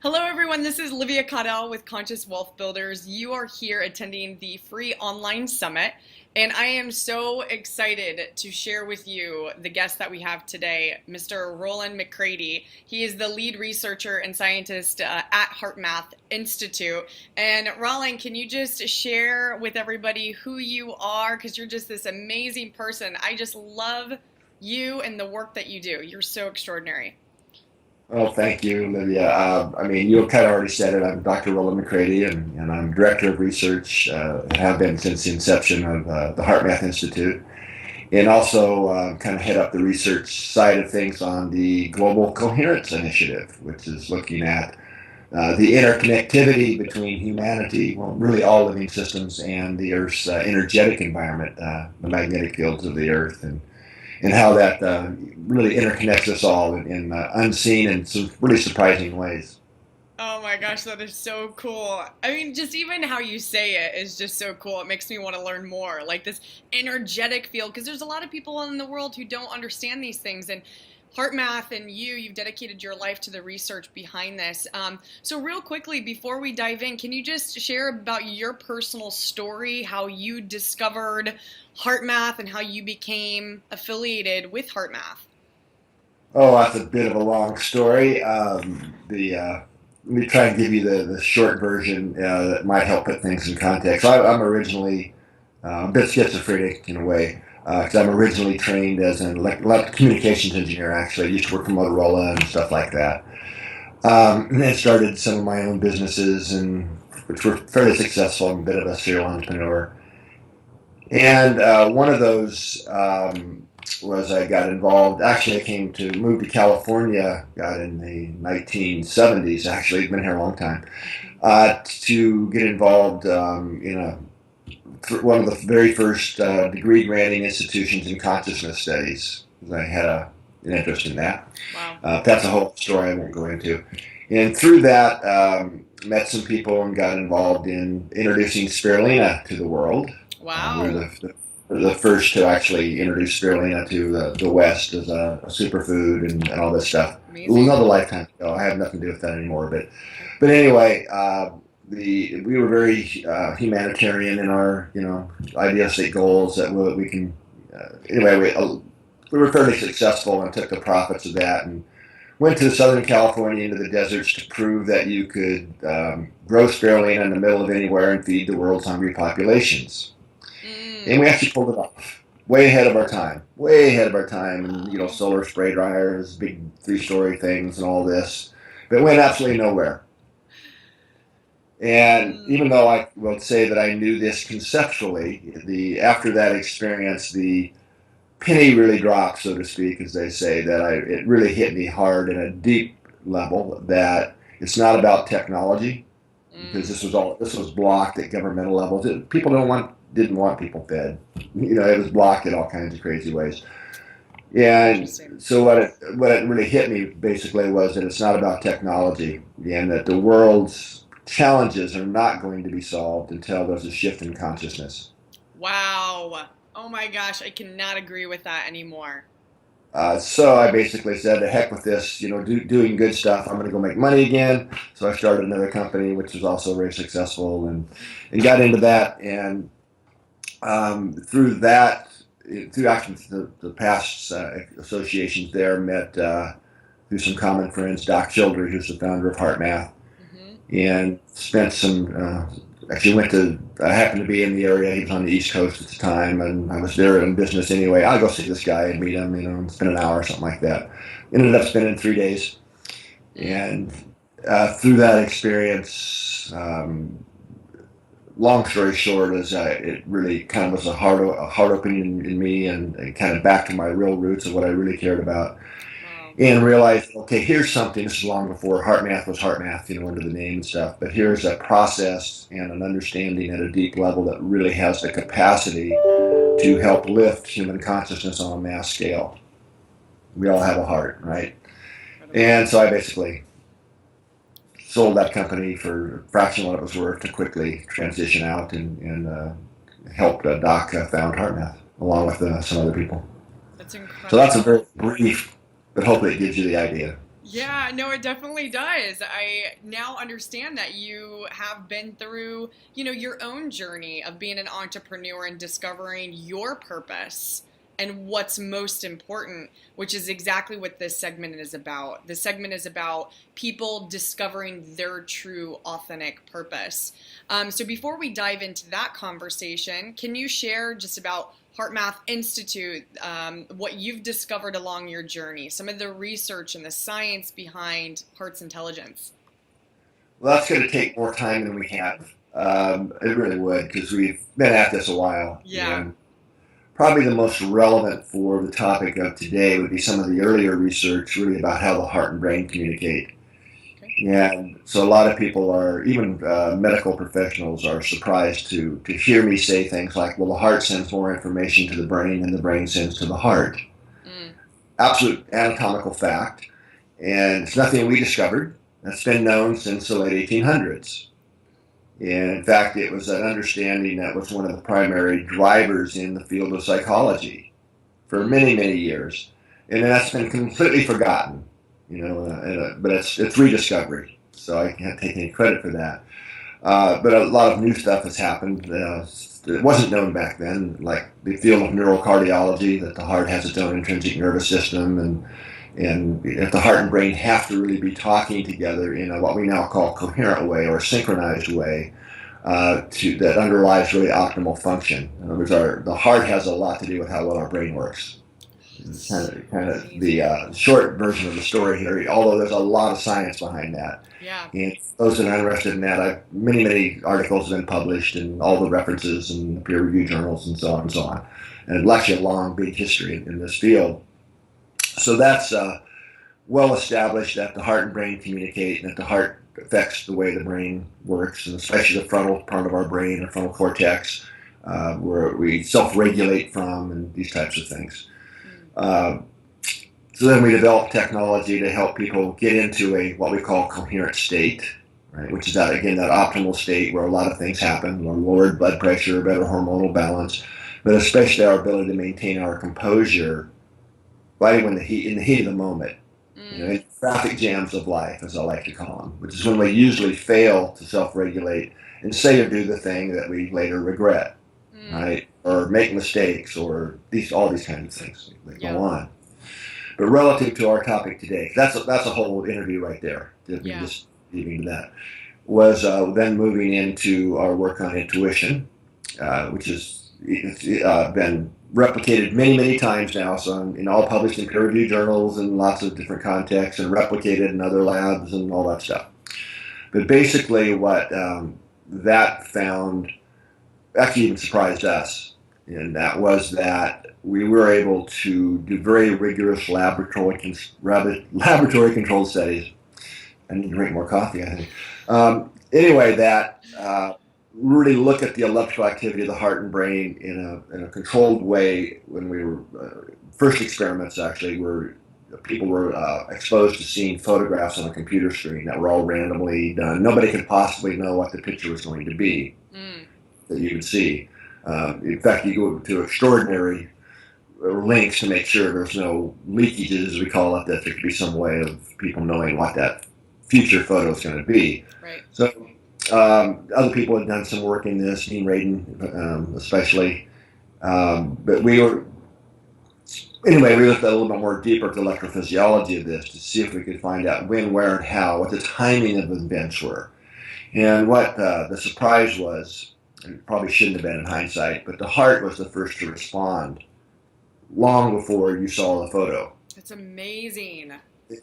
Hello, everyone. This is Livia Caudell with Conscious Wealth Builders. You are here attending the free online summit, and I am so excited to share with you the guest that we have today, Mr. Rollin McCraty. He is the lead researcher and scientist at HeartMath Institute. And Rollin, can you just share with everybody who you are? Because you're just this amazing person. I just love you and the work that you do. You're so extraordinary. Oh, thank you, Olivia. You kind of already said it. I'm Dr. Rollin McCraty, and I'm Director of Research, and have been since the inception of the HeartMath Institute, and also kind of head up the research side of things on the Global Coherence Initiative, which is looking at the interconnectivity between humanity, well, really all living systems, and the Earth's energetic environment, the magnetic fields of the Earth, and how that really interconnects us all in unseen and some really surprising ways. Oh my gosh, that is so cool. I mean, just even how you say it is just so cool. It makes me want to learn more. Like this energetic field, because there's a lot of people in the world who don't understand these things. And HeartMath and you've dedicated your life to the research behind this. So real quickly, before we dive in, can you just share about your personal story, how you discovered HeartMath and how you became affiliated with HeartMath? Oh, that's a bit of a long story. Let me try and give you the short version that might help put things in context. I'm originally a bit schizophrenic in a way, because I'm originally trained as an communications engineer. Actually, I used to work for Motorola and stuff like that. And then started some of my own businesses, and which were fairly successful. I'm a bit of a serial entrepreneur. And one of those was I got involved. Actually, I came to move to California, got in the 1970s. Actually, been here a long time. To get involved in one of the very first degree granting institutions in consciousness studies. I had an interest in that. Wow. That's a whole story I won't go into. And through that, met some people and got involved in introducing spirulina to the world. We were Wow. the first to actually introduce spirulina to the West as a superfood and all this stuff. Amazing. Another lifetime ago. I have nothing to do with that anymore. But anyway, we were very humanitarian in our idealistic goals that we can. Anyway, we were fairly successful and took the profits of that and went to Southern California into the deserts to prove that you could grow spirulina in the middle of anywhere and feed the world's hungry populations. And Mm. we actually pulled it off. Way ahead of our time. Way ahead of our time. And, Wow. solar spray dryers, big 3-story things and all this. But it went absolutely nowhere. And Mm. even though I will say that I knew this conceptually, after that experience, the penny really dropped, so to speak, as they say, it really hit me hard in a deep level that it's not about technology, because Mm. this was blocked at governmental levels. People didn't want people fed. It was blocked in all kinds of crazy ways. And Interesting. so what it really hit me basically was that it's not about technology, and that the world's challenges are not going to be solved until there's a shift in consciousness. Wow. Oh my gosh, I cannot agree with that anymore. So I basically said, "The heck with this, doing good stuff. I'm going to go make money again." So I started another company, which was also very successful, and got into that. And through that, through actually the past associations there, met through some common friends, Doc Childry, who's the founder of HeartMath, Hmm. and spent some. Actually, went to. I happened to be in the area. He was on the East Coast at the time, and I was there in business anyway. I'll go see this guy and meet him, and spend an hour or something like that. Ended up spending 3 days, Mm. and through that experience, long story short, is it really kind of was a heart opening in me, and kind of back to my real roots of what I really cared about, Wow. and realized, okay, here's something. This is long before HeartMath was HeartMath, under the name and stuff. But here's a process and an understanding at a deep level that really has the capacity to help lift human consciousness on a mass scale. We all have a heart, right? Incredible. And so I basically sold that company for a fraction of what it was worth to quickly transition out, and helped Doc found HeartMath along with some other people. That's So that's a incredible. very brief, but hopefully it gives you the idea. Yeah, no, it definitely does. I now understand that you have been through, your own journey of being an entrepreneur and discovering your purpose and what's most important, which is exactly what this segment is about. This segment is about people discovering their true, authentic purpose. So before we dive into that conversation, can you share just about HeartMath Institute, what you've discovered along your journey, some of the research and the science behind heart's intelligence? Well, that's going to take more time than we have. It really would, because we've been at this a while. Yeah. And probably the most relevant for the topic of today would be some of the earlier research really about how the heart and brain communicate. Okay. And so a lot of people are, even medical professionals, are surprised to hear me say things like, well, the heart sends more information to the brain than the brain sends to the heart. Mm. Absolute anatomical fact. And it's nothing we discovered. That's been known since the late 1800s. And in fact, it was an understanding that was one of the primary drivers in the field of psychology for many, many years. And that's been completely forgotten, but it's rediscovery. So I can't take any credit for that. But a lot of new stuff has happened. It wasn't known back then, like the field of neurocardiology, that the heart has its own intrinsic nervous system, and if the heart and brain have to really be talking together in what we now call coherent way or a synchronized way, that underlies really optimal function. In other words, the heart has a lot to do with how well our brain works. It's kind of the short version of the story here, although there's a lot of science behind that. Yeah. And those that are interested in that, many articles have been published and all the references and peer-reviewed journals and so on and so on. And it's actually a long, big history in this field. So that's well established that the heart and brain communicate and that the heart affects the way the brain works, and especially the frontal part of our brain, the frontal cortex, where we self-regulate from and these types of things. So then we developed technology to help people get into what we call coherent state, right? Which is that optimal state where a lot of things happen, lowered blood pressure, better hormonal balance, but especially our ability to maintain our composure right when in the heat of the moment. In traffic jams of life, as I like to call them, which is when we usually fail to self-regulate and say or do the thing that we later regret, right? Or make mistakes, or all these kinds of things that go on. But relative to our topic today, that's a whole interview right there. Just leaving that was then moving into our work on intuition, which has been replicated many times now, so all published in peer-reviewed journals in lots of different contexts and replicated in other labs and all that stuff. But basically what that found actually even surprised us, and that was that we were able to do very rigorous laboratory controlled studies. I need to drink more coffee, I think. Anyway, that really look at the electrical activity of the heart and brain in a controlled way. When we were first experiments, actually, where people were exposed to seeing photographs on a computer screen that were all randomly done. Nobody could possibly know what the picture was going to be that you would see. In fact, you go to extraordinary links to make sure there's no leakages, as we call it, that there could be some way of people knowing what that future photo is going to be. Right. So other people have done some work in this, Dean Radin especially. But we looked at a little bit more deeper at the electrophysiology of this to see if we could find out when, where, and how, what the timing of the events were. And what the surprise was, it probably shouldn't have been in hindsight, but the heart was the first to respond long before you saw the photo. That's amazing.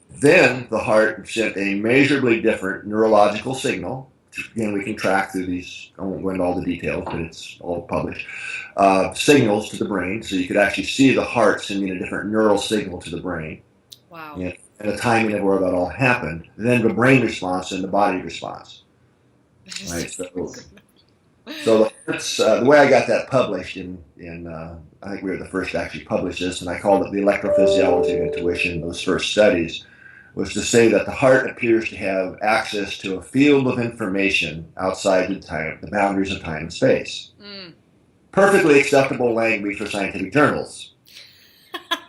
Then the heart sent a measurably different neurological signal. Again, we can track through these, I won't go into all the details, but it's all published, signals to the brain. So you could actually see the heart sending a different neural signal to the brain. Wow. And the timing of where that all happened. Then the brain response and the body response. Right. So the way I got that published I think we were the first to actually publish this, and I called it the Electrophysiology Intuition. Those first studies was to say that the heart appears to have access to a field of information outside the boundaries of time and space. Perfectly acceptable language for scientific journals.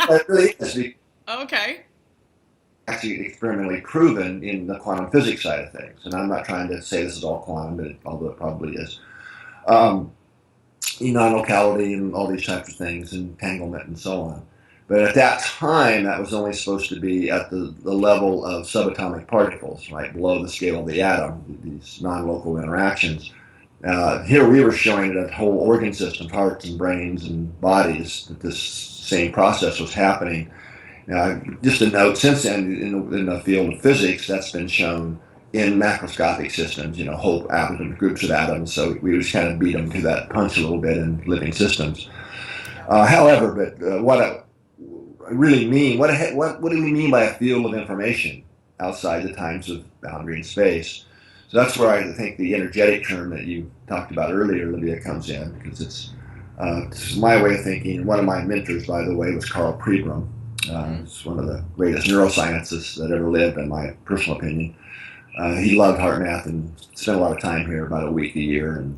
It really is. Okay. actually experimentally proven in the quantum physics side of things. And I'm not trying to say this is all quantum, but although it probably is. Non-locality and all these types of things, entanglement and so on. But at that time, that was only supposed to be at the level of subatomic particles, right, below the scale of the atom, these non-local interactions. Here we were showing that whole organ system, hearts and brains and bodies, that this same process was happening. Just a note, since then, in the field of physics, that's been shown in macroscopic systems, whole atoms, groups of atoms. So we just kind of beat them to that punch a little bit in living systems. However, what I really mean, what do we mean by a field of information outside the times of boundary and space? So that's where I think the energetic term that you talked about earlier, Olivia, comes in, because it's my way of thinking. One of my mentors, by the way, was Carl Pribram. He's one of the greatest neuroscientists that ever lived, in my personal opinion. He loved HeartMath and spent a lot of time here, about a week a year, and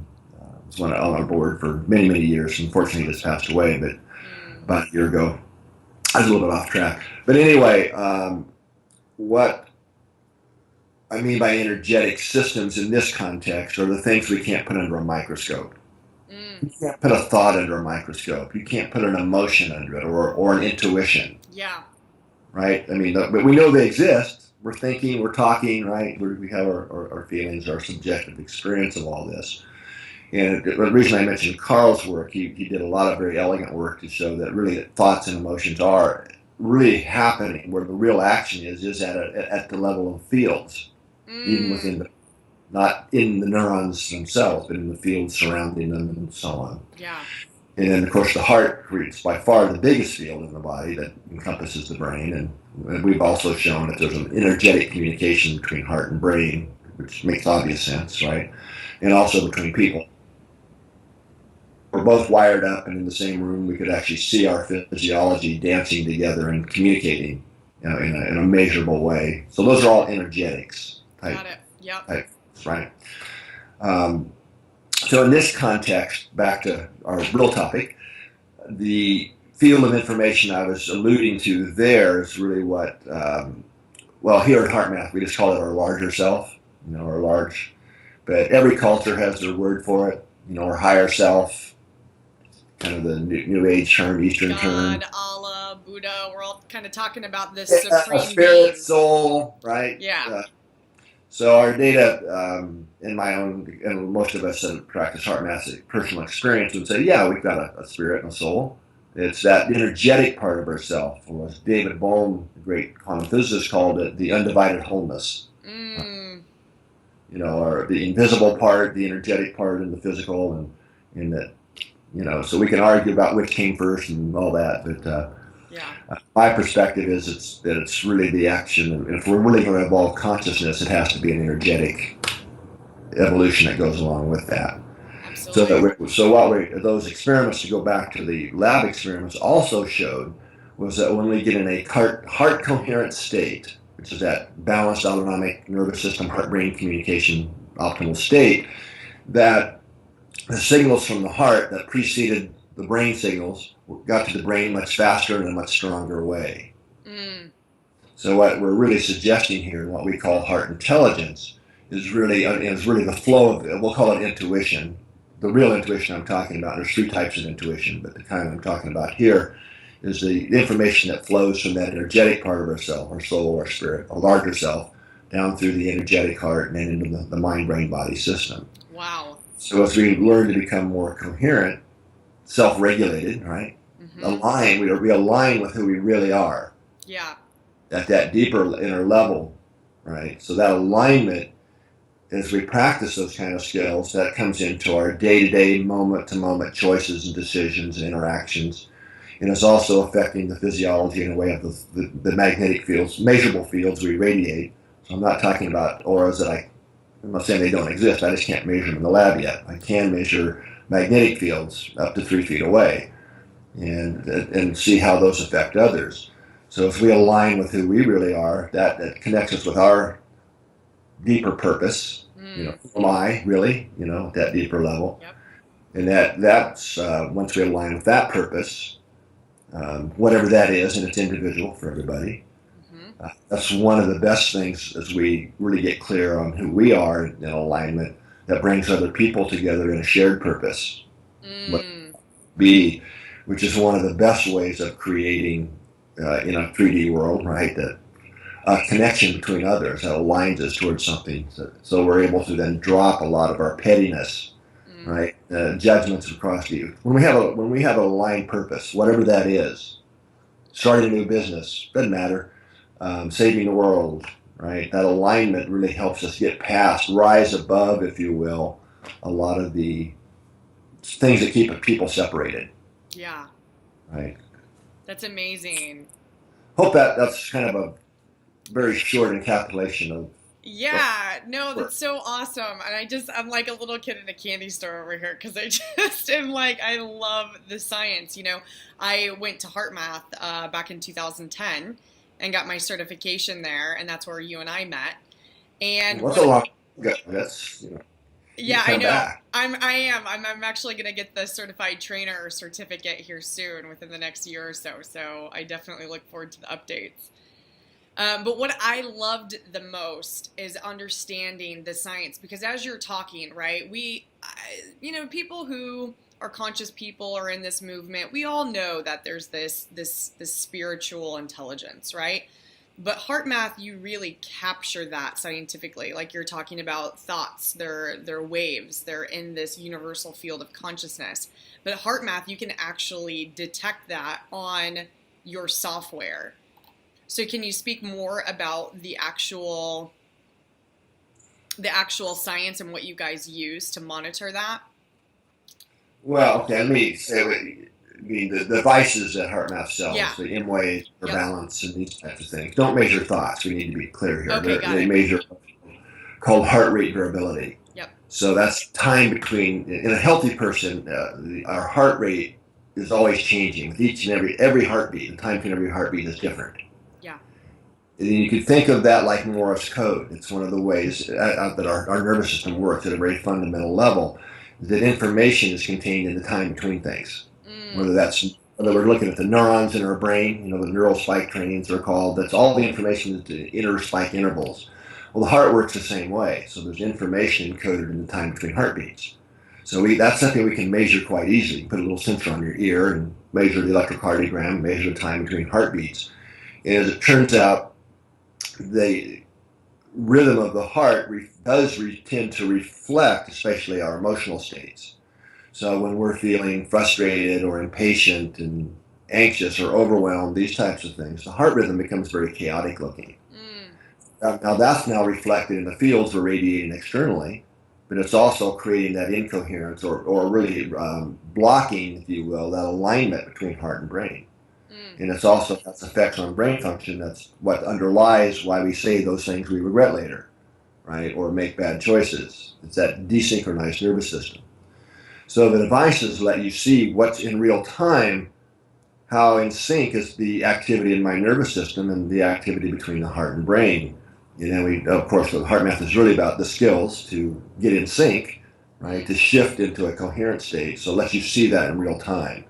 was on our board for many, many years. Unfortunately, he just passed away, but about a year ago. I was a little bit off track. But anyway, what I mean by energetic systems in this context are the things we can't put under a microscope. You can't put a thought under a microscope. You can't put an emotion under it, or an intuition. Yeah. Right? I mean, but we know they exist. We're thinking, we're talking, right? We have our feelings, our subjective experience of all this. And the reason I mentioned Carl's work, he did a lot of very elegant work to show that really thoughts and emotions are really happening, where the real action is at the level of fields, even within not in the neurons themselves, but in the fields surrounding them and so on. Yeah. And then, of course, the heart is by far the biggest field in the body that encompasses the brain. And we've also shown that there's an energetic communication between heart and brain, which makes obvious sense, right? And also between people. We're both wired up, and in the same room, we could actually see our physiology dancing together and communicating, in a measurable way. So those are all energetics type. Got it. Yep. Type, right. So in this context, back to our real topic, the field of information I was alluding to there is really what, here at HeartMath, we just call it our larger self, our large, but every culture has their word for it, our higher self, kind of the new age term, Eastern term. God, Allah, Buddha, we're all kind of talking about this supreme spirit, being. soul, right? Yeah. So our data, in my own, and most of us that practice HeartMath's personal experience would say, yeah, we've got a spirit and a soul. It's that energetic part of ourself, or as David Bohm, the great quantum physicist, called it, the undivided wholeness. Or the invisible part, the energetic part, and the physical, and that, so we can argue about which came first and all that, but my perspective is it's really the action, and if we're really going to evolve consciousness, it has to be an energetic evolution that goes along with that. Absolutely. So those experiments, to go back to the lab experiments, also showed was that when we get in a heart coherent state, which is that balanced autonomic nervous system heart-brain communication optimal state, that the signals from the heart that preceded the brain signals got to the brain much faster and in a much stronger way. So what we're really suggesting here, what we call heart intelligence, is really the flow of it. We'll call it intuition. The real intuition I'm talking about, there's three types of intuition, but the kind I'm talking about here is the information that flows from that energetic part of ourself, our soul, our spirit, our larger self, down through the energetic heart and then into the mind-brain-body system. Wow. So as we learn to become more coherent, self-regulated, right? We align with who we really are. Yeah. At that deeper inner level, right? So that alignment, as we practice those kind of skills, that comes into our day-to-day, moment-to-moment choices and decisions and interactions. And it's also affecting the physiology in a way of the magnetic fields, measurable fields we radiate. So I'm not talking about auras I'm not saying they don't exist, I just can't measure them in the lab yet. I can measure magnetic fields up to 3 feet away and see how those affect others. So if we align with who we really are, that connects us with our deeper purpose. Who am I really? At that deeper level. Yep. And that's once we align with that purpose, whatever that is, and it's individual for everybody, That's one of the best things as we really get clear on who we are in alignment that brings other people together in a shared purpose. What Mm. be, which is one of the best ways of creating in a 3D world, right? That a connection between others that aligns us towards something. So we're able to then drop a lot of our pettiness, Mm. right? Judgments across the when we have a aligned purpose, whatever that is, starting a new business doesn't matter, saving the world, right? That alignment really helps us get past, rise above, if you will, a lot of the things that keep people separated, Yeah, right? that's amazing. Hope that's kind of a very short encapsulation of what Yeah, no, work. that's so awesome. And I'm like a little kid in a candy store over here because I just am like, I love the science. I went to HeartMath back in 2010 and got my certification there, and that's where you and I met. It And was a long time ago. That's you yeah, can I come know. back. I'm actually gonna get the certified trainer certificate here soon within the next year or so. So I definitely look forward to the updates. But what I loved the most is understanding the science because as you're talking, right, people who are conscious people or in this movement, we all know that there's this spiritual intelligence, right? But heart math, you really capture that scientifically. Like you're talking about thoughts, they're waves, they're in this universal field of consciousness. But heart math, you can actually detect that on your software. So can you speak more about the actual science and what you guys use to monitor that? Well, okay, let me say, the devices that HeartMath Yeah. sells, the M-Waves or Yep. balance and these types of things, don't measure thoughts. We need to be clear here. Okay, got They it. measure called heart rate variability. Yep. So that's time between, in a healthy person, our heart rate is always changing. With each and every heartbeat, the time between every heartbeat is different. Yeah. And you could think of that like Morse code. It's one of the ways that our nervous system works at a very fundamental level. That information is contained in the time between things. Mm. Whether we're looking at the neurons in our brain, the neural spike trains are called. That's all the information at the inner spike intervals. Well, the heart works the same way. So there's information encoded in the time between heartbeats. So that's something we can measure quite easily. Put a little sensor on your ear and measure the electrocardiogram, measure the time between heartbeats. And as it turns out, the rhythm of the heart does tend to reflect, especially our emotional states. So when we're feeling frustrated or impatient and anxious or overwhelmed, these types of things, the heart rhythm becomes very chaotic looking. Mm. Now that's now reflected in the fields we're radiating externally, but it's also creating that incoherence or really blocking, if you will, that alignment between heart and brain. Mm. And it's also has effects on brain function. That's what underlies why we say those things we regret later, right? Or make bad choices. It's that desynchronized nervous system. So the devices let you see what's in real time, how in sync is the activity in my nervous system and the activity between the heart and brain. And then of course, the heart math is really about the skills to get in sync, right? Mm. To shift into a coherent state. So it lets you see that in real time.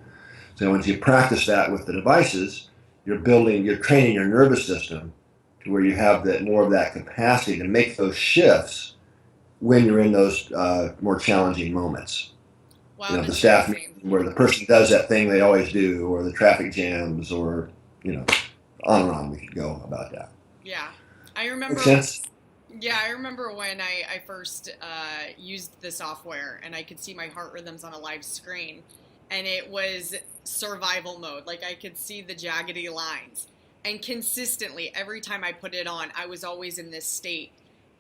So once you practice that with the devices, you're training your nervous system to where you have that more of that capacity to make those shifts when you're in those more challenging moments. Wow, The that's staff meeting amazing. where the person does that thing they always do, or the traffic jams, or on and on we could go about that. Yeah. I Make remember sense? Yeah, I remember when I first used the software and I could see my heart rhythms on a live screen, and it was survival mode. Like I could see the jaggedy lines. And consistently, every time I put it on, I was always in this state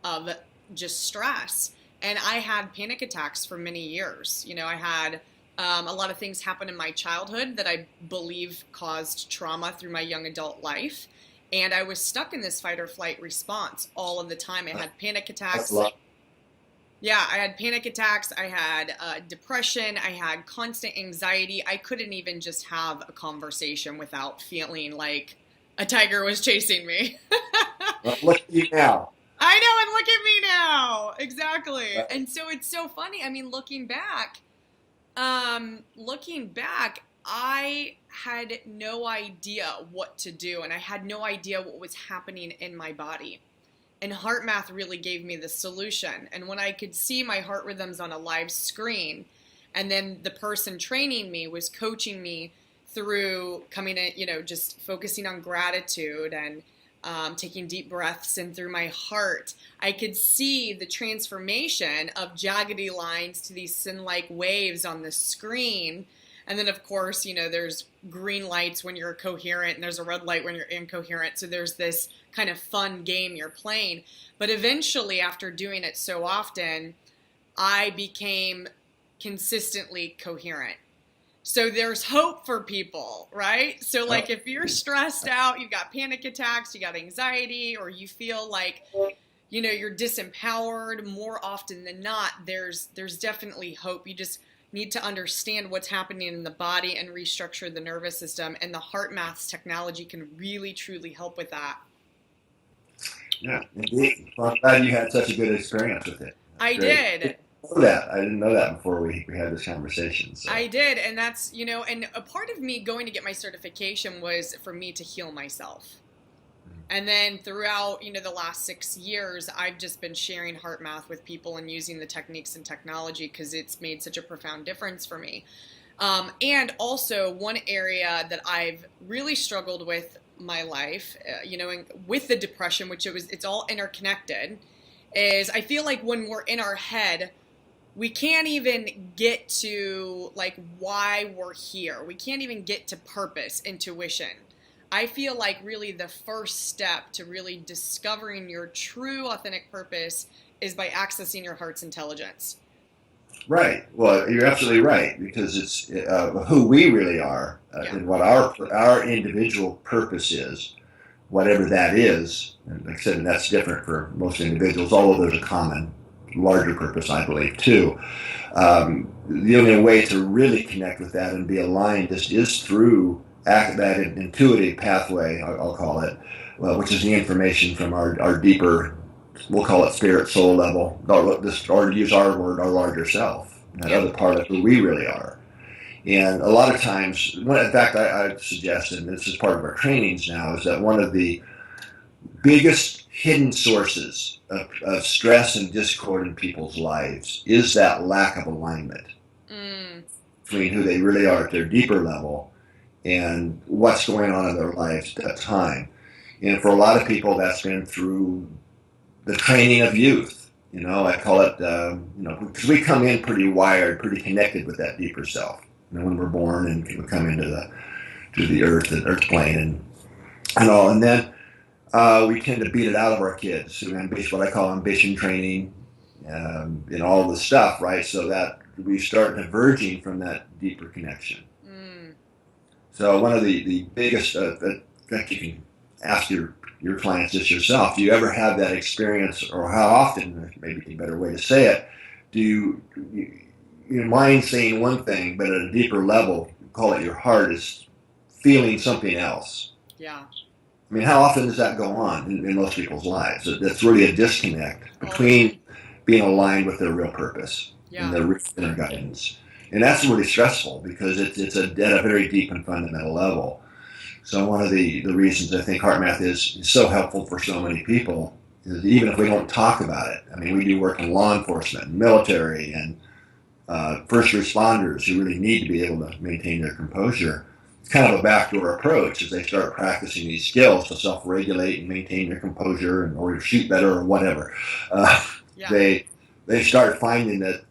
of just stress. And I had panic attacks for many years. I had a lot of things happen in my childhood that I believe caused trauma through my young adult life. And I was stuck in this fight or flight response all of the time. I had panic That's a attacks. lot. Yeah, I had panic attacks. I had depression. I had constant anxiety. I couldn't even just have a conversation without feeling like a tiger was chasing me. Well, look at you now. I know, and look at me now. Exactly. Right. And so it's so funny. I mean, looking back, I had no idea what to do, and I had no idea what was happening in my body. And HeartMath really gave me the solution. And when I could see my heart rhythms on a live screen, and then the person training me was coaching me through coming in, just focusing on gratitude and taking deep breaths in through my heart, I could see the transformation of jaggedy lines to these sin-like waves on the screen. And then, of course, there's green lights when you're coherent, and there's a red light when you're incoherent. So there's this kind of fun game you're playing. But eventually, after doing it so often, I became consistently coherent. So there's hope for people, right? So like if you're stressed out, you've got panic attacks, you got anxiety, or you feel like, you're disempowered, more often than not, there's definitely hope. You just need to understand what's happening in the body and restructure the nervous system. And the HeartMath's technology can really, truly help with that. Yeah, indeed. Well, I'm glad you had such a good experience with it. I did. I didn't know that before we had this conversation. So. I did, and that's, and a part of me going to get my certification was for me to heal myself. And then throughout, the last 6 years, I've just been sharing HeartMath with people and using the techniques and technology because it's made such a profound difference for me. And also one area that I've really struggled with my life, and with the depression, it's all interconnected, is I feel like when we're in our head, we can't even get to like why we're here. We can't even get to purpose, intuition. I feel like really the first step to really discovering your true authentic purpose is by accessing your heart's intelligence. Right. Well, you're absolutely right, because it's who we really are and what our individual purpose is, whatever that is. And like I said, that's different for most individuals, although there's a common, larger purpose, I believe, too. The only way to really connect with that and be aligned is through that intuitive pathway, I'll call it, which is the information from our deeper, we'll call it spirit, soul level, or to use our word, our larger self, that other part of who we really are. And a lot of times, in fact, I suggest, and this is part of our trainings now, is that one of the biggest hidden sources of stress and discord in people's lives is that lack of alignment between who they really are at their deeper level and what's going on in their lives at that time. And for a lot of people, that's been through the training of youth. I call it, because we come in pretty wired, pretty connected with that deeper self. When we're born and we come into the earth plane and all, and then we tend to beat it out of our kids through what I call ambition training, and all the stuff, right? So that we start diverging from that deeper connection. So one of the biggest, that you can ask your clients this yourself, do you ever have that experience, or how often, maybe a better way to say it, do your mind saying one thing, but at a deeper level, call it your heart, is feeling something else? Yeah. I mean, how often does that go on in most people's lives? That's really a disconnect between being aligned with their real purpose and their real inner guidance. And that's really stressful because it's at a very deep and fundamental level. So one of the reasons I think HeartMath is so helpful for so many people is, even if we don't talk about it, I mean, we do work in law enforcement, military, and first responders who really need to be able to maintain their composure. It's kind of a backdoor approach as they start practicing these skills to self-regulate and maintain their composure or to shoot better or whatever. They start finding that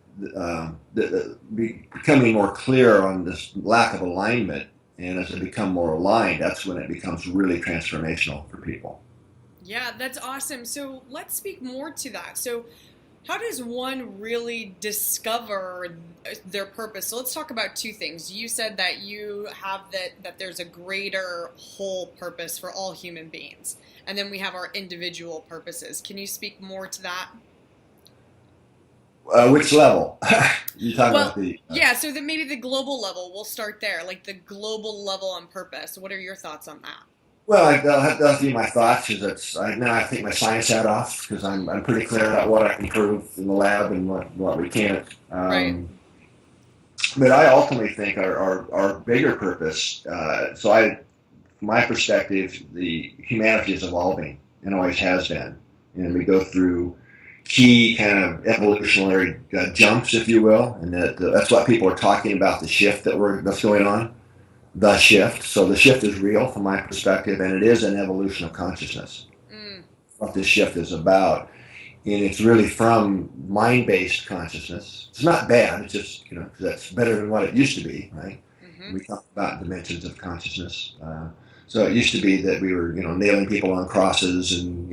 becoming more clear on this lack of alignment, and as they become more aligned, that's when it becomes really transformational for people. Yeah, that's awesome. So let's speak more to that. So how does one really discover their purpose? So let's talk about two things. You said that you have that there's a greater whole purpose for all human beings, and then we have our individual purposes. Can you speak more to that? Which level? You talking about the? So that maybe the global level. We'll start there, like the global level on purpose. What are your thoughts on that? Well, that'll be my thoughts. Now I take my science hat off because I'm pretty clear about what I can prove in the lab and what we can't. Right. But I ultimately think our bigger purpose, from my perspective, the humanity is evolving and always has been. And we go through key kind of evolutionary jumps, if you will, and that's what people are talking about, the shift that's going on, the shift. So the shift is real from my perspective, and it is an evolution of consciousness. Mm, What this shift is about, and it's really from mind-based consciousness. It's not bad. It's just that's better than what it used to be, right? mm-hmm. We talk about dimensions of consciousness. So it used to be that we were nailing people on crosses and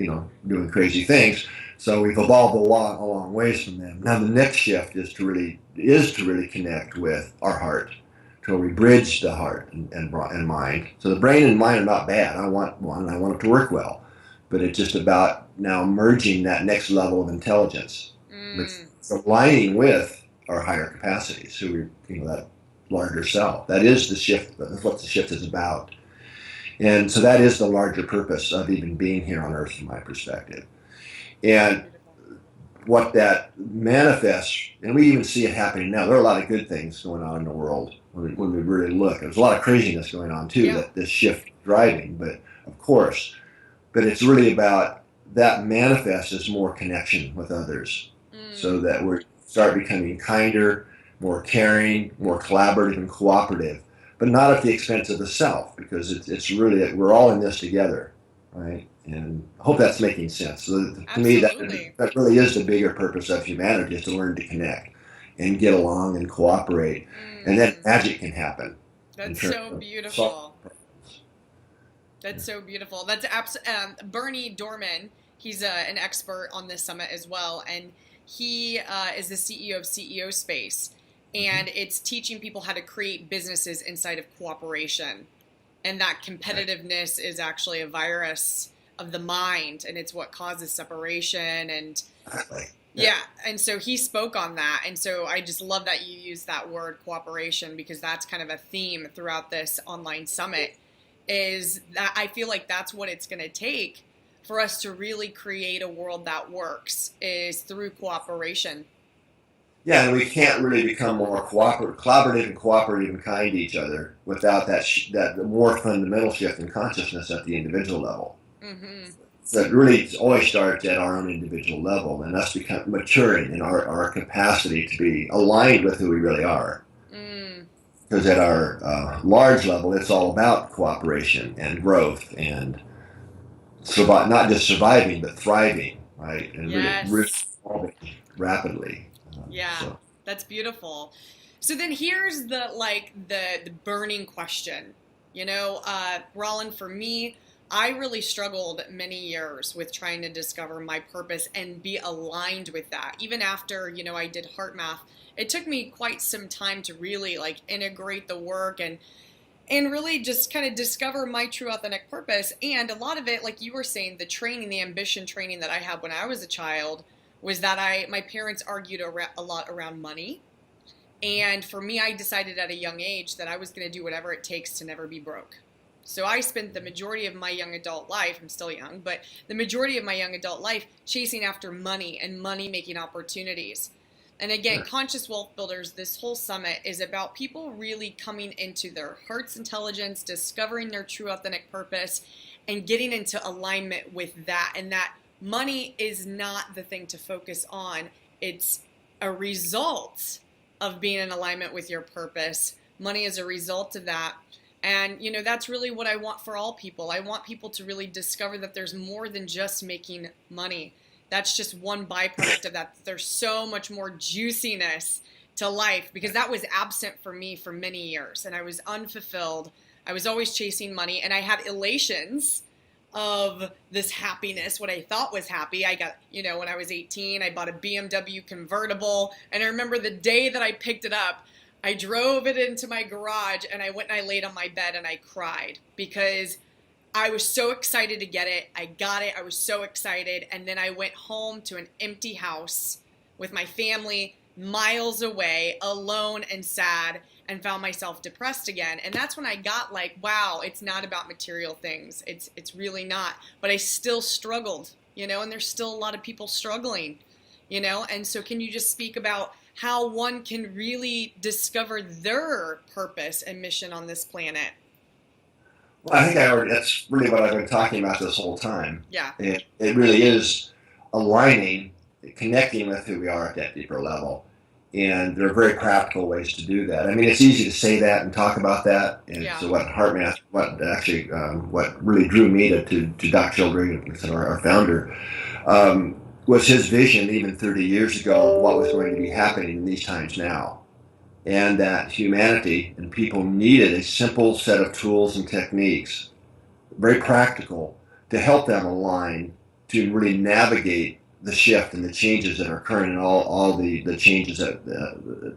doing crazy things. So we've evolved a long ways from them. Now the next shift is to really connect with our heart, to we bridge the heart and mind. So the brain and mind are not bad. I want one. I want it to work well, but it's just about now merging that next level of intelligence, with aligning with our higher capacities. So that larger self. That is the shift. That's what the shift is about. And so that is the larger purpose of even being here on Earth, from my perspective. And what that manifests, and we even see it happening now. There are a lot of good things going on in the world when we really look. There's a lot of craziness going on too, that this shift driving, but of course, but it's really about that manifests as more connection with others, so that we start becoming kinder, more caring, more collaborative and cooperative, but not at the expense of the self, because it's really, we're all in this together, right? And I hope that's making sense. So to me, that really is the bigger purpose of humanity, is to learn to connect and get along and cooperate, and then magic can happen. That's so beautiful. That's so beautiful. That's Bernie Dorman. He's an expert on this summit as well, and he is the CEO of CEO Space, and it's teaching people how to create businesses inside of cooperation, and that competitiveness is actually a virus of the mind, and it's what causes separation. And and so he spoke on that, and so I just love that you use that word cooperation, because that's kind of a theme throughout this online summit, is that I feel like that's what it's going to take for us to really create a world that works, is through cooperation. Yeah, and we can't really become more collaborative and cooperative and kind to each other without that more fundamental shift in consciousness at the individual level. So it really always starts at our own individual level, and us become maturing in our capacity to be aligned with who we really are. Because at our large level, it's all about cooperation and growth and not just surviving, but thriving, right? And really evolving rapidly. That's beautiful. So then here's the burning question. Rollin, for me, I really struggled many years with trying to discover my purpose and be aligned with that. Even after, I did HeartMath, it took me quite some time to really integrate the work and really just kind of discover my true authentic purpose. And a lot of it, like you were saying, the ambition training that I had when I was a child was that my parents argued a lot around money. And for me, I decided at a young age that I was going to do whatever it takes to never be broke. So I spent the majority of my young adult life, I'm still young, but the majority of my young adult life chasing after money and money-making opportunities. And again, Conscious Wealth Builders, this whole summit is about people really coming into their heart's intelligence, discovering their true authentic purpose, and getting into alignment with that. And that money is not the thing to focus on. It's a result of being in alignment with your purpose. Money is a result of that. And, that's really what I want for all people. I want people to really discover that there's more than just making money. That's just one byproduct of that. There's so much more juiciness to life, because that was absent for me for many years. And I was unfulfilled. I was always chasing money, and I had elations of this happiness, what I thought was happy. I got, when I was 18, I bought a BMW convertible. And I remember the day that I picked it up, I drove it into my garage, and I went and I laid on my bed and I cried, because I was so excited to get it. I got it. I was so excited. And then I went home to an empty house with my family miles away, alone and sad, and found myself depressed again. And that's when I got wow, it's not about material things. It's really not. But I still struggled, and there's still a lot of people struggling, And so can you just speak about how one can really discover their purpose and mission on this planet. Well, I think that's really what I've been talking about this whole time. Yeah. It really is aligning, connecting with who we are at that deeper level. And there are very practical ways to do that. I mean, it's easy to say that and talk about that. And so what HeartMath, what really drew me to Doc Childry, our founder, was his vision even 30 years ago of what was going to be happening in these times now. And that humanity and people needed a simple set of tools and techniques, very practical, to help them align to really navigate the shift and the changes that are occurring, and all the changes that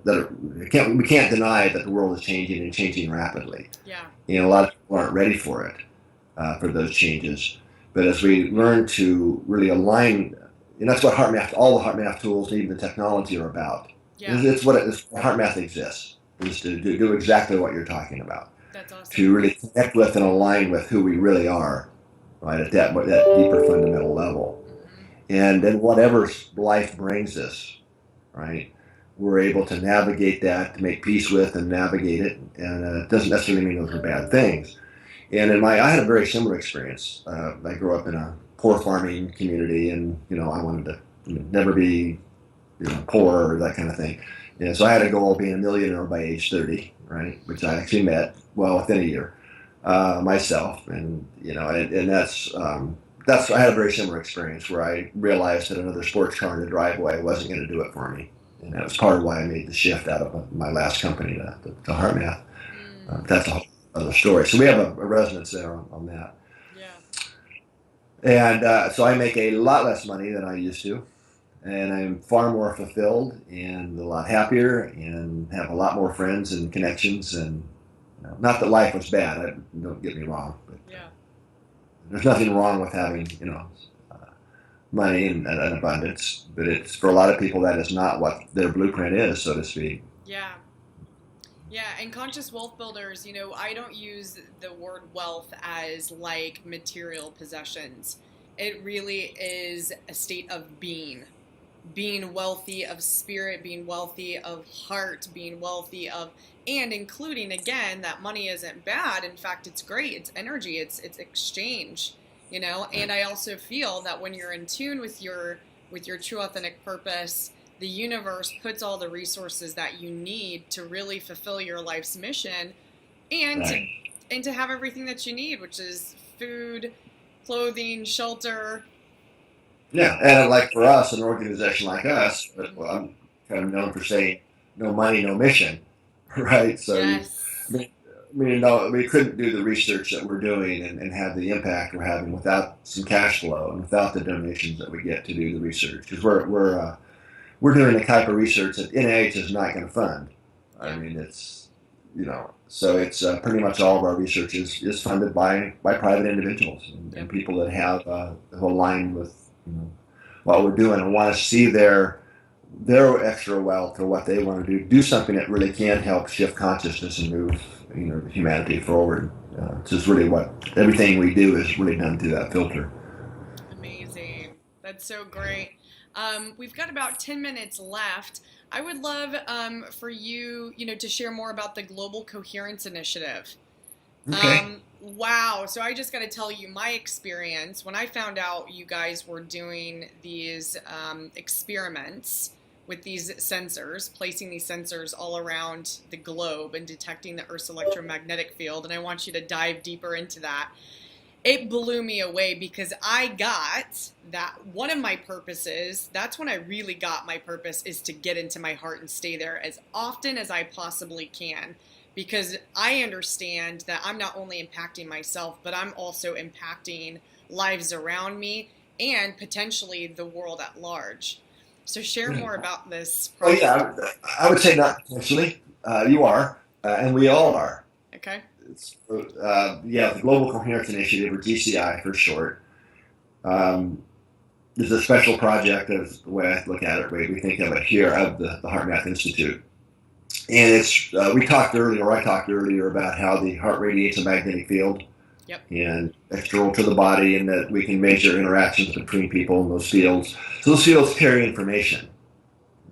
are, we can't deny that the world is changing and changing rapidly. Yeah. And a lot of people aren't ready for it, for those changes. But as we learn to really align, and that's what HeartMath, all the HeartMath tools, and even the technology are about. Yeah. It's what HeartMath exists, is to do exactly what you're talking about. That's awesome. To really connect with and align with who we really are, right, at that deeper fundamental level. And then whatever life brings us, right, we're able to navigate that, to make peace with and navigate it. And it doesn't necessarily mean those are bad things. And I had a very similar experience. I grew up in a poor farming community, and I wanted to never be poor or that kind of thing. So I had a goal of being a millionaire by age 30, right, which I actually met within a year myself. And and that's I had a very similar experience where I realized that another sports car in the driveway wasn't going to do it for me. And that was part of why I made the shift out of my last company to HeartMath. That's a whole other story. So we have a resonance there on that. Yeah. And so I make a lot less money than I used to. And I'm far more fulfilled and a lot happier and have a lot more friends and connections. And not that life was bad, don't get me wrong. But there's nothing wrong with having, money and abundance. But it's, for a lot of people, that is not what their blueprint is, so to speak. Yeah. Yeah, and conscious wealth builders, I don't use the word wealth as like material possessions. It really is a state of being wealthy of spirit, being wealthy of heart, being wealthy of, and including, again, that money isn't bad. In fact, it's great. It's energy. It's exchange, and I also feel that when you're in tune with your true authentic purpose, the universe puts all the resources that you need to really fulfill your life's mission, and Right. to have everything that you need, which is food, clothing, shelter. Yeah, and like for us, an organization like us, well, I'm kind of known for saying, no money, no mission, right? So, Yes. we couldn't do the research that we're doing and have the impact we're having without some cash flow and without the donations that we get to do the research. Because we're doing the type of research that NIH is not going to fund. I mean, it's so it's pretty much all of our research is funded by private individuals and people that have who align with what we're doing and want to see their extra wealth or what they want to do something that really can help shift consciousness and move humanity forward. It's just really what everything we do is really done through that filter. Amazing. That's so great. We've got about 10 minutes left. I would love for you, to share more about the Global Coherence Initiative. Okay. Wow. So I just got to tell you my experience when I found out you guys were doing these experiments with these sensors, placing these sensors all around the globe and detecting the Earth's electromagnetic field. And I want you to dive deeper into that. It blew me away because I got that one of my purposes, that's when I really got my purpose, is to get into my heart and stay there as often as I possibly can. Because I understand that I'm not only impacting myself, but I'm also impacting lives around me and potentially the world at large. So share more about this Well, project. yeah, I would say not potentially. You are, and we all are. Okay. The Global Coherence Initiative, or GCI for short, is a special project, as the way I look at it, we think of it here, of the HeartMath Institute. And it's I talked earlier about how the heart radiates a magnetic field. Yep. And external to the body, and that we can measure interactions between people in those fields. So those fields carry information.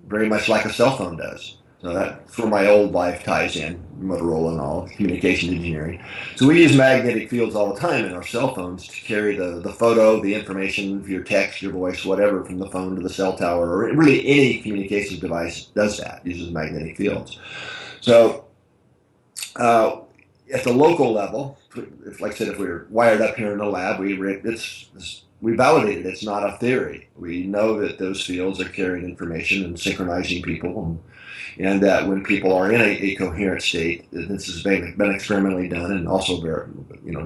very much like a cell phone does. So that's where my old life ties in, Motorola and all, communication engineering. So we use magnetic fields all the time in our cell phones to carry the photo, the information, your text, your voice, whatever, from the phone to the cell tower, or really any communications device does that, uses magnetic fields. So at the local level, if, like I said, if we're wired up here in the lab, we validated it's not a theory. We know that those fields are carrying information and synchronizing people, and that when people are in a coherent state, this has been experimentally done and also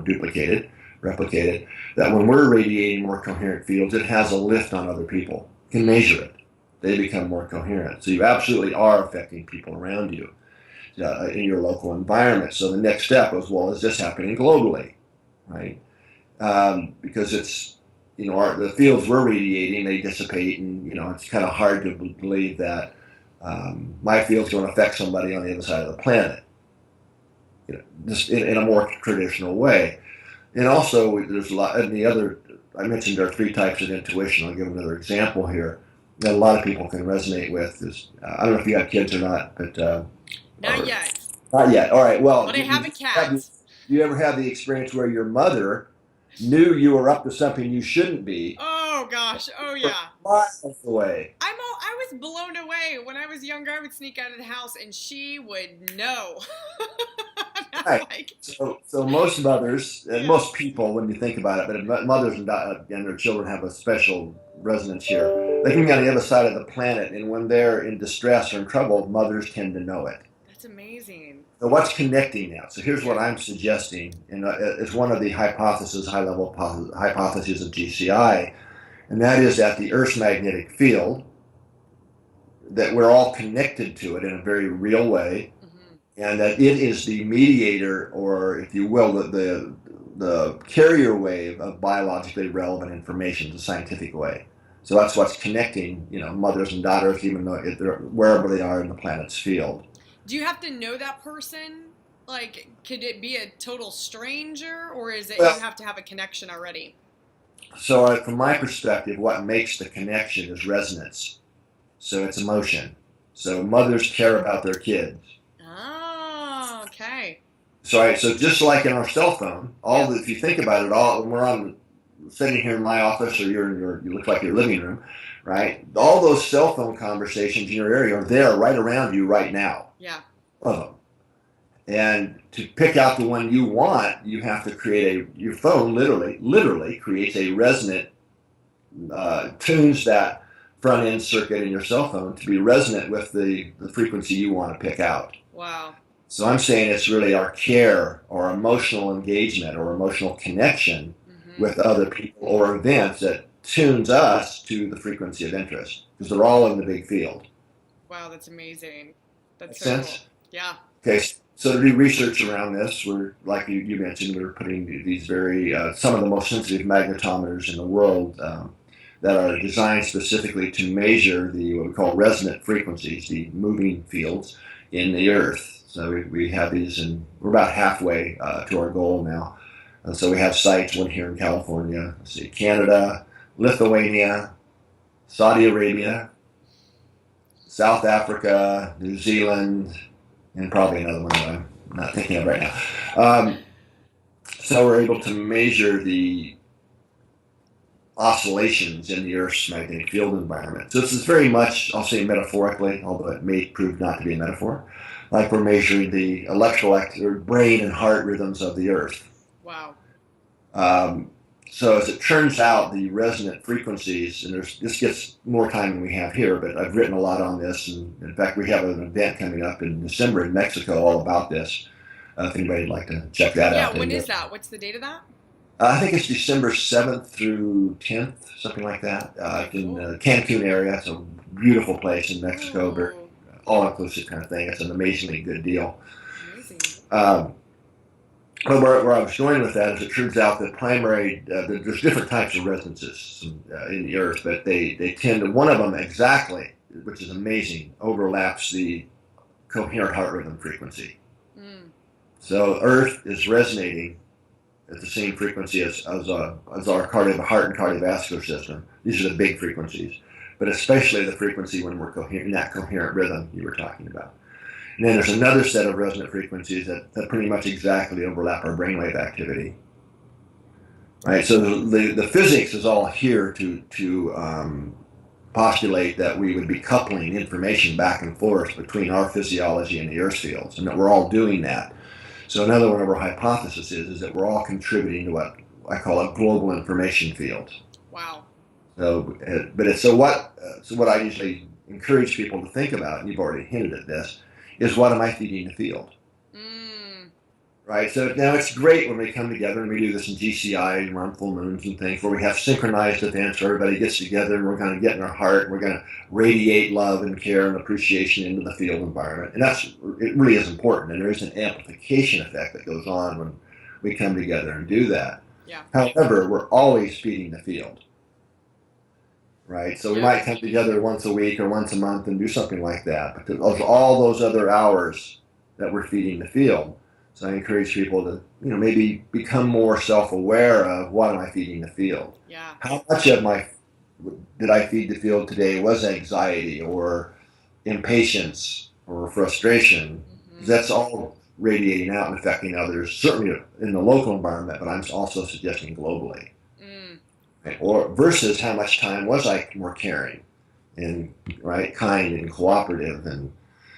duplicated, replicated, that when we're radiating more coherent fields, it has a lift on other people. You can measure it. They become more coherent. So you absolutely are affecting people around you in your local environment. So the next step was, well, is this happening globally, right? Because it's, the fields we're radiating, they dissipate, and, it's kind of hard to believe that my field's going to affect somebody on the other side of the planet, just in a more traditional way. And also, there's a lot, and I mentioned there are 3 types of intuition. I'll give another example here that a lot of people can resonate with. I don't know if you have kids or not, but not yet. Not yet. All right. Well, but I have a cat. Do you ever have the experience where your mother knew you were up to something you shouldn't be? Oh gosh. Oh yeah. Miles away. I was blown away. When I was younger, I would sneak out of the house and she would know. Right. So most mothers, and most people, when you think about it, but mothers and their children have a special resonance here. They can be on the other side of the planet, and when they're in distress or in trouble, mothers tend to know it. That's amazing. So what's connecting now? So here's what I'm suggesting, and it's one of the high-level hypotheses of GCI, and that is that the Earth's magnetic field, that we're all connected to it in a very real way, and that it is the mediator, or if you will, the carrier wave of biologically relevant information, the scientific way. So that's what's connecting, mothers and daughters, even though wherever they are in the planet's field. Do you have to know that person? Like, could it be a total stranger, or is it you have to have a connection already? So from my perspective, what makes the connection is resonance. So it's emotion. So mothers care about their kids. Oh, okay. So just like in our cell phone, if you think about it, when we're sitting here in my office, or you look like your living room, right? All those cell phone conversations in your area are there right around you right now. Yeah. Of them. And to pick out the one you want, you have to create your phone literally creates a resonant, tunes that front end circuit in your cell phone to be resonant with the frequency you want to pick out. Wow. So I'm saying it's really our care or emotional engagement or emotional connection with other people or events that tunes us to the frequency of interest, because they're all in the big field. Wow, that's amazing. That's so cool. Yeah. Okay, so to do research around this, we're, like you mentioned, we're putting these some of the most sensitive magnetometers in the world that are designed specifically to measure what we call resonant frequencies, the moving fields in the Earth. So we have these, and we're about halfway to our goal now. So we have sites, one here in California, Canada, Lithuania, Saudi Arabia, South Africa, New Zealand, and probably another one that I'm not thinking of right now. So we're able to measure the oscillations in the Earth's magnetic field environment. So this is very much, I'll say metaphorically, although it may prove not to be a metaphor, like we're measuring the electrolyte, brain and heart rhythms of the Earth. Wow. So as it turns out, the resonant frequencies, and this gets more time than we have here, but I've written a lot on this, and in fact we have an event coming up in December in Mexico all about this. If anybody'd like to check that out. Yeah, when is that? What's the date of that? I think it's December 7th through 10th, something like that, in the Cancun area. It's a beautiful place in Mexico, very all-inclusive kind of thing. It's an amazingly good deal. Amazing. But where I was going with that is it turns out that there's different types of resonances in the Earth, but they tend to, one of them exactly, which is amazing, overlaps the coherent heart rhythm frequency. So Earth is resonating at the same frequency as our heart and cardiovascular system. These are the big frequencies. but especially the frequency when we're in that coherent rhythm you were talking about. And then there's another set of resonant frequencies that pretty much exactly overlap our brainwave activity. Right, so the physics is all here to postulate that we would be coupling information back and forth between our physiology and the earth fields, and that we're all doing that. So another one of our hypotheses is that we're all contributing to what I call a global information field. Wow. So, so what I usually encourage people to think about, and you've already hinted at this, is what am I feeding the field? Right, so now it's great when we come together, and we do this in GCI and around full moons and things, where we have synchronized events where everybody gets together and we're going to get in our heart and we're going to radiate love and care and appreciation into the field environment. And it really is important, and there's an amplification effect that goes on when we come together and do that. Yeah. However, we're always feeding the field. Right, so we might come together once a week or once a month and do something like that, but there's all those other hours that we're feeding the field. So I encourage people to, maybe become more self-aware of what am I feeding the field. Yeah. How much did I feed the field today was anxiety or impatience or frustration. Mm-hmm. That's all radiating out and affecting others, certainly in the local environment, but I'm also suggesting globally. Right? Or versus how much time was I more caring and kind and cooperative and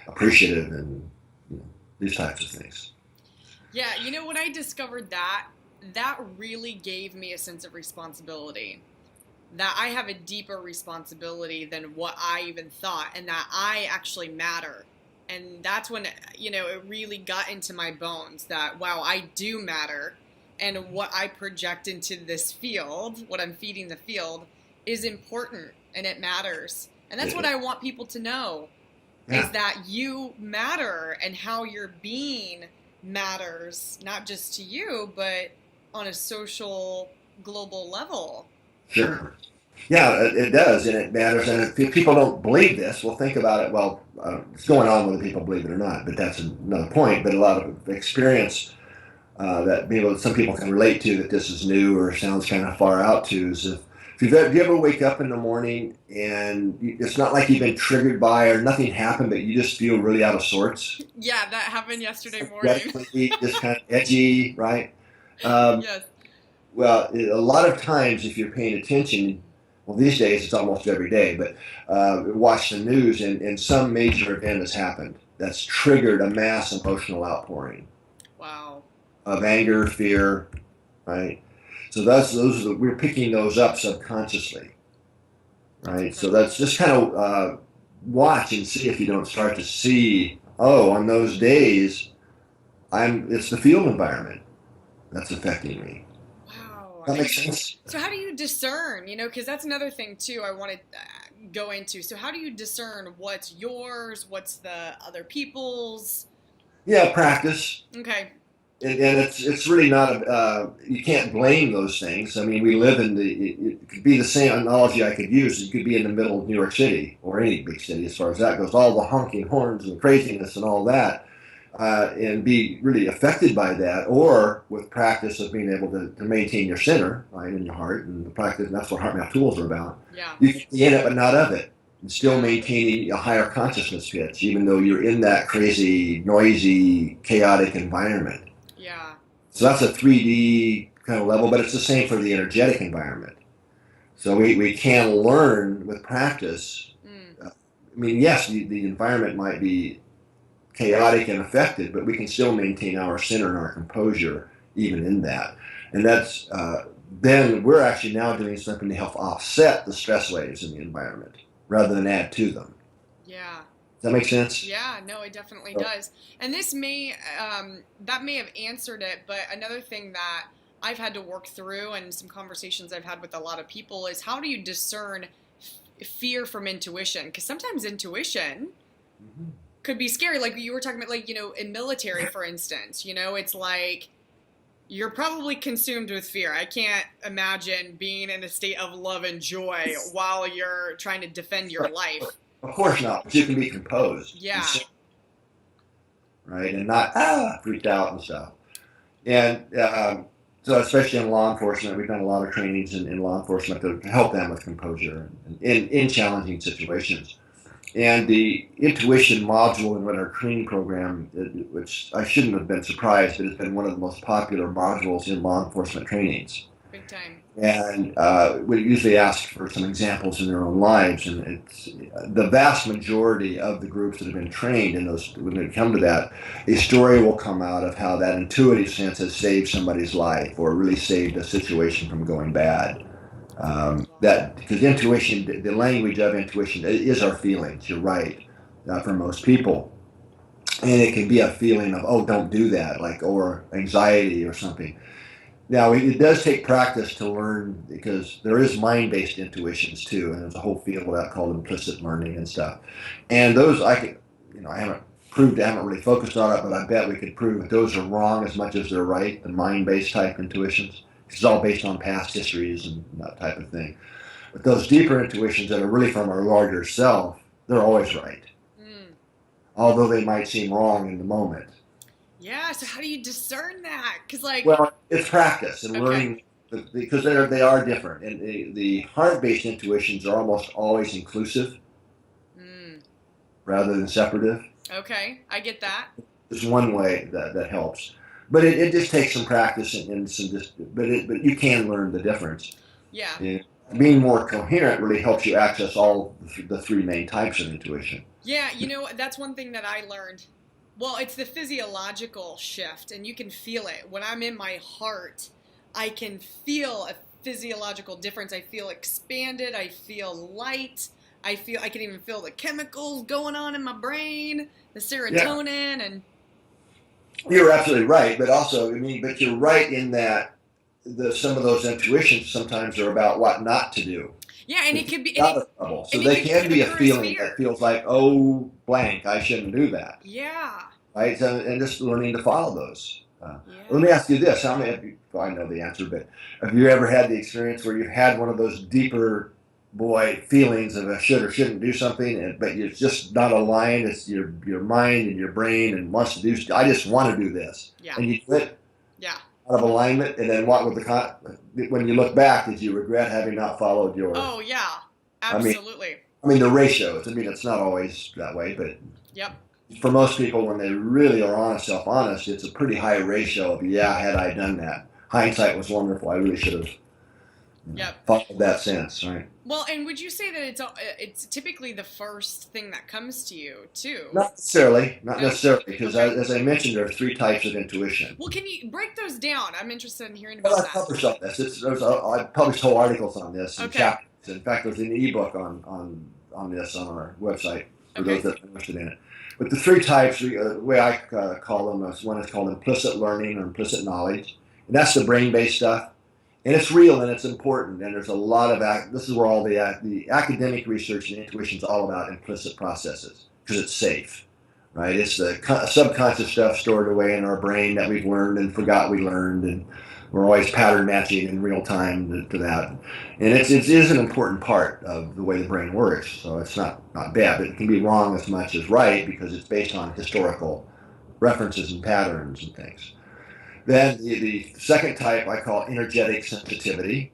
appreciative and these types of things. Yeah, when I discovered that really gave me a sense of responsibility. That I have a deeper responsibility than what I even thought, and that I actually matter. And that's when, it really got into my bones that, wow, I do matter. And what I project into this field, what I'm feeding the field, is important and it matters. And that's what I want people to know, is that you matter and how you're being matters, not just to you, but on a social, global level. Sure. Yeah, it does, and it matters. And if people don't believe this, well, think about it. Well, it's going on whether people believe it or not, but that's another point. But a lot of experience that some people can relate to that this is new or sounds kind of far out to is if you ever wake up in the morning and it's not like you've been triggered by or nothing happened, but you just feel really out of sorts. Yeah, that happened yesterday morning. Just kind of edgy, right? Yes. Well, a lot of times if you're paying attention, well, these days it's almost every day, but watch the news and some major event has happened that's triggered a mass emotional outpouring. Wow. Of anger, fear, right? So we're picking those up subconsciously, right? So that's just kind of watch and see if you don't start to see, on those days, it's the field environment that's affecting me. Wow. That makes sense? So how do you discern, because that's another thing too I want to go into. So how do you discern what's yours, what's the other people's? Yeah, practice. Okay. And it's really not you can't blame those things. I mean, we live it could be the same analogy I could use. You could be in the middle of New York City or any big city as far as that goes, all the honking horns and craziness and all that, and be really affected by that, or with practice of being able to maintain your center, right, in your heart, and the practice, and that's what HeartMath tools are about. Yeah. You can be in it but not of it, and still maintaining a higher consciousness pitch, even though you're in that crazy, noisy, chaotic environment. Yeah. So that's a 3D kind of level, but it's the same for the energetic environment. So we can learn with practice. I mean, yes, the environment might be chaotic and affected, but we can still maintain our center and our composure even in that. And that's then we're actually now doing something to help offset the stress waves in the environment rather than add to them. Yeah. Does that make sense? Yeah, no, it definitely does. And this that may have answered it, but another thing that I've had to work through and some conversations I've had with a lot of people is how do you discern fear from intuition? Because sometimes intuition could be scary. Like you were talking about, in military, for instance, it's like you're probably consumed with fear. I can't imagine being in a state of love and joy while you're trying to defend your life. Of course not, but you can be composed. Yeah. Right, and not freaked out and stuff. And So especially in law enforcement, we've done a lot of trainings in law enforcement to help them with composure in challenging situations. And the intuition module in our training program, which I shouldn't have been surprised, but it's been one of the most popular modules in law enforcement trainings. Big time. And we usually ask for some examples in their own lives, and it's the vast majority of the groups that have been trained in those. When they come to that, a story will come out of how that intuitive sense has saved somebody's life, or really saved a situation from going bad. That because intuition, the language of intuition is our feelings. You're right, for most people, and it can be a feeling of, oh, don't do that, like, or anxiety or something. Now, it does take practice to learn, because there is mind-based intuitions too, and there's a whole field of that called implicit learning and stuff. And those I can, I haven't really focused on it, but I bet we could prove that those are wrong as much as they're right. The mind-based type intuitions, it's all based on past histories and that type of thing. But those deeper intuitions that are really from our larger self, they're always right, although they might seem wrong in the moment. Yeah, so how do you discern that? Because, like, Well, it's practice and learning, because they are different. And the heart-based intuitions are almost always inclusive rather than separative. Okay, I get that. There's one way that helps, but it just takes some practice and some but you can learn the difference. Yeah. And being more coherent really helps you access all the three main types of intuition. Yeah, that's one thing that I learned. Well, it's the physiological shift, and you can feel it. When I'm in my heart, I can feel a physiological difference. I feel expanded. I feel light. I can even feel the chemicals going on in my brain, the serotonin, and you're absolutely right. But also, but you're right in that some of those intuitions sometimes are about what not to do. Yeah, and it could be out of trouble. So they can be a feeling that feels like, oh, blank, I shouldn't do that. Yeah. Right. So, and just learning to follow those. Let me ask you this: how many? I know the answer, but have you ever had the experience where you've had one of those deeper, feelings of I should or shouldn't do something, but it's just not aligned? It's your mind and your brain and wants to do. I just want to do this, and you do it. Yeah. Out of alignment, and then what with when you look back, did you regret having not followed your? Oh yeah, absolutely. I mean the ratios. It's not always that way, but yep. For most people, when they really are self-honest, it's a pretty high ratio of had I done that. Hindsight was wonderful. I really should have followed that sense, right? Well, and would you say that it's typically the first thing that comes to you too? Not necessarily, because as I mentioned, there are three types of intuition. Well, can you break those down? I'm interested in hearing about that. I published on this. I published whole articles on this and chapters. In fact, there's an ebook on this on our website for those that are interested in it. But the three types, the way I call them, one is called implicit learning or implicit knowledge, and that's the brain-based stuff. And it's real and it's important, and there's a lot of this is where all the academic research and intuition is all about implicit processes, because it's safe, right? It's the subconscious stuff stored away in our brain that we've learned and forgot we learned, and we're always pattern matching in real time to that. And it is an important part of the way the brain works, so it's not bad, but it can be wrong as much as right, because it's based on historical references and patterns and things. Then the second type I call energetic sensitivity,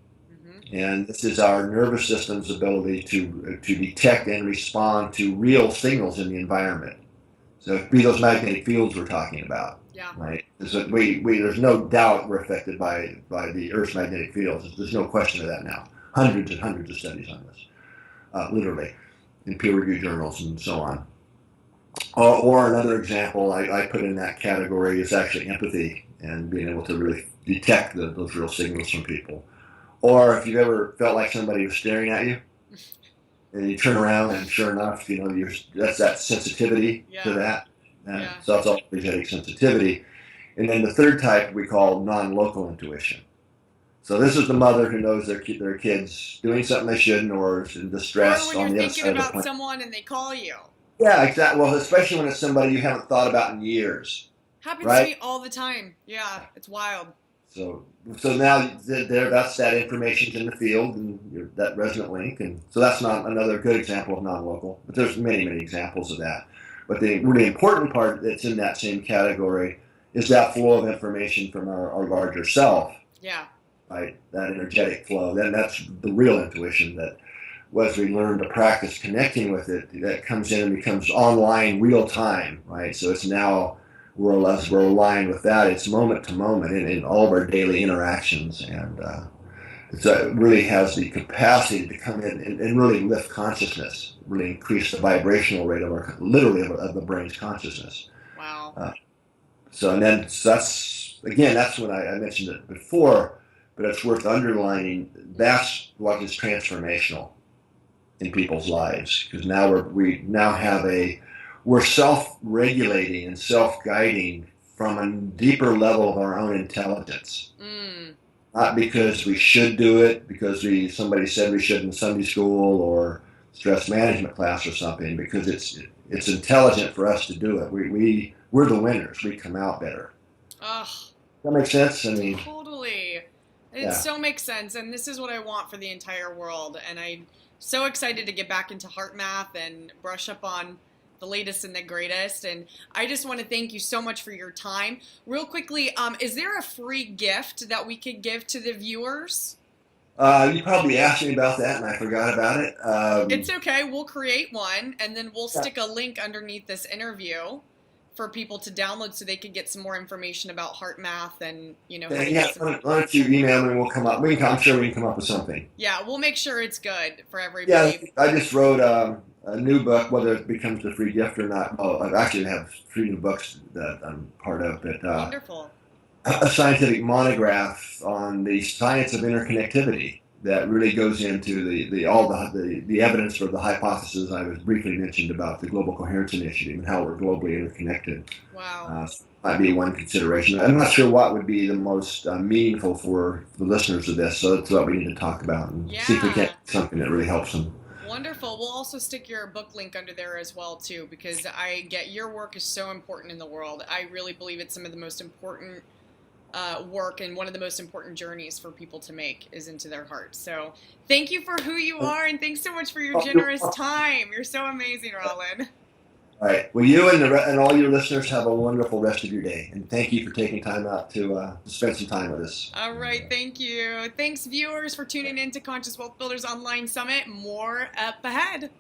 and this is our nervous system's ability to detect and respond to real signals in the environment. So it be those magnetic fields we're talking about, right? So there's no doubt we're affected by the Earth's magnetic fields. There's no question of that now. Hundreds and hundreds of studies on this, literally, in peer-reviewed journals and so on. Or another example I put in that category is actually empathy, and being able to really detect those real signals from people. Or if you've ever felt like somebody was staring at you, and you turn around and sure enough, that's that sensitivity to that. So that's all energetic sensitivity. And then the third type we call non-local intuition. So this is the mother who knows their kids doing something they shouldn't, or is in distress on the other side of the planet. Or when you're thinking about someone and they call you. Yeah, exactly. Well, especially when it's somebody you haven't thought about in years. Happens to me all the time. Yeah, it's wild. So now that's that information's in the field, and that resonant link, and so that's not another good example of non-local. But there's many examples of that. But the really important part that's in that same category is that flow of information from our larger self. Yeah. right? That energetic flow. Then that's the real intuition that as we learn to practice connecting with it, that comes in and becomes online real time, right? So it's now as we're aligned with that, it's moment to moment in all of our daily interactions, and it really has the capacity to come in and really lift consciousness, really increase the vibrational rate of our literally of the brain's consciousness. Wow. So and then so that's when I mentioned it before, but it's worth underlining. That's what is transformational in people's lives, because now we now have we're self-regulating and self-guiding from a deeper level of our own intelligence. Mm. Not because we should do it, because somebody said we should in Sunday school or stress management class or something, because it's intelligent for us to do it. We're the winners. We come out better. Ugh. That makes sense? I mean, Totally. It yeah. so makes sense, and this is what I want for the entire world. And I'm so excited to get back into HeartMath and brush up on the latest and the greatest. And I just want to thank you so much for your time. Real quickly, is there a free gift that we could give to the viewers? You probably asked me about that, and I forgot about it. It's okay. We'll create one, and then we'll stick a link underneath this interview for people to download so they can get some more information about HeartMath and, how to Yeah, get some... why don't you email me and we'll come up. I'm sure we can come up with something. Yeah, we'll make sure it's good for Yeah, everybody. I just wrote a new book, whether it becomes a free gift or not. Well, I actually have 3 new books that I'm part of, but Wonderful. a scientific monograph on the science of interconnectivity that really goes into the evidence for the hypothesis I was briefly mentioned about the Global Coherence Initiative and how we're globally interconnected. Wow. Might be one consideration. I'm not sure what would be the most meaningful for the listeners of this, so that's what we need to talk about and see if we can Yeah. get something that really helps them. Wonderful. We'll also stick your book link under there as well, too, because I get your work is so important in the world. I really believe it's some of the most important work and one of the most important journeys for people to make is into their heart. So thank you for who you are, and thanks so much for your generous time. You're so amazing, Rollin. All right. Well, you and all your listeners have a wonderful rest of your day, and thank you for taking time out to spend some time with us. All right. Thank you. Thanks, viewers, for tuning in to Conscious Wealth Builders Online Summit. More up ahead.